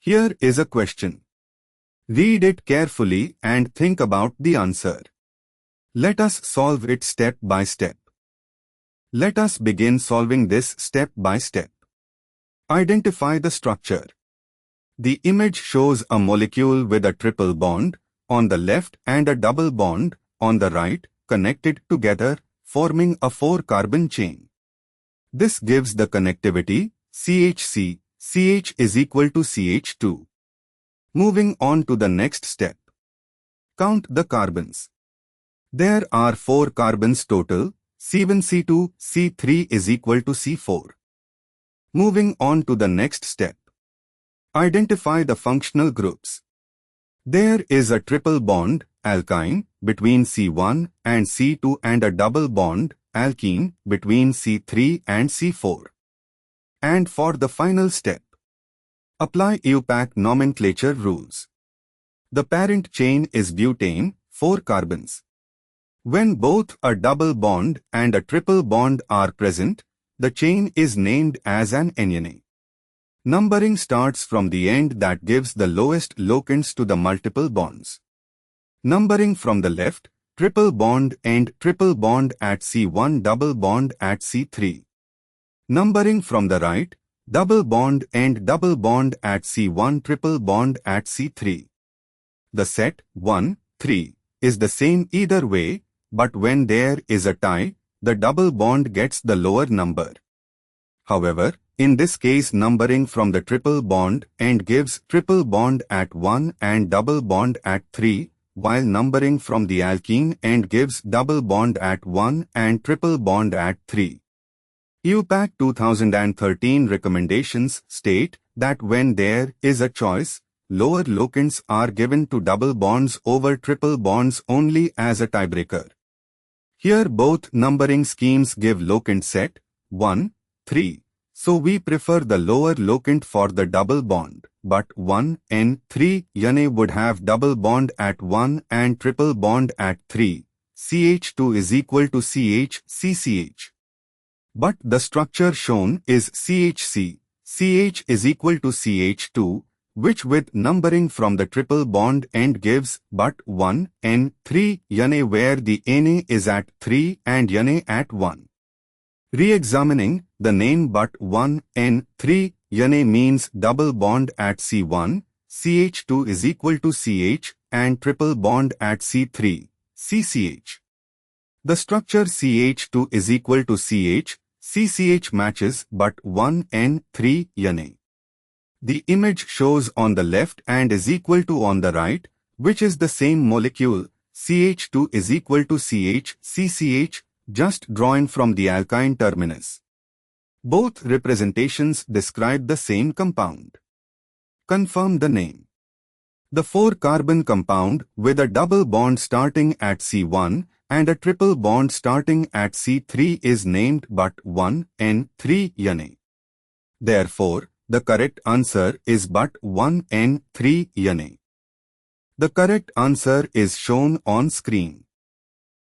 Here is a question. Read it carefully and think about the answer. Let us solve it step by step. Let us begin solving this step by step. Identify the structure. The image shows a molecule with a triple bond on the left and a double bond on the right connected together, forming a 4-carbon chain. This gives the connectivity CHC, CH is equal to CH2. Moving on to the next step. Count the carbons. There are 4 carbons total, C1, C2, C3 is equal to C4. Moving on to the next step. Identify the functional groups. There is a triple bond, alkyne, between C1 and C2 and a double bond, alkene, between C3 and C4. And for the final step, apply IUPAC nomenclature rules. The parent chain is butane, 4 carbons. When both a double bond and a triple bond are present, the chain is named as an NEA. Numbering starts from the end that gives the lowest locants to the multiple bonds. Numbering from the left, triple bond end triple bond at C1 double bond at C3. Numbering from the right, double bond end double bond at C1 triple bond at C3. The set 1, 3 is the same either way, but when there is a tie, the double bond gets the lower number. However, in this case numbering from the triple bond end gives triple bond at 1 and double bond at 3, while numbering from the alkene end gives double bond at 1 and triple bond at 3. IUPAC 2013 recommendations state that when there is a choice, lower locants are given to double bonds over triple bonds only as a tiebreaker. Here both numbering schemes give locant set 1, 3. So we prefer the lower locant for the double bond, but 1-en-3-yne would have double bond at 1 and triple bond at 3. CH2 is equal to CH-CCH. But the structure shown is CHC, CH is equal to CH2, which with numbering from the triple bond end gives but-1-en-3-yne where the Na is at 3 and Yne at 1. Re-examining, the name but-1-en-3-yne means double bond at C1, CH2 is equal to CH and triple bond at C3, CCH. The structure CH2 is equal to CH, CCH matches but-1-en-3-yne. The image shows on the left and is equal to on the right, which is the same molecule, CH2 is equal to CH, CCH, just drawn from the alkyne terminus. Both representations describe the same compound. Confirm the name. The 4-carbon compound with a double bond starting at C1 and a triple bond starting at C3 is named but-1-en-3-yne. Therefore, the correct answer is but-1-en-3-yne. The correct answer is shown on screen.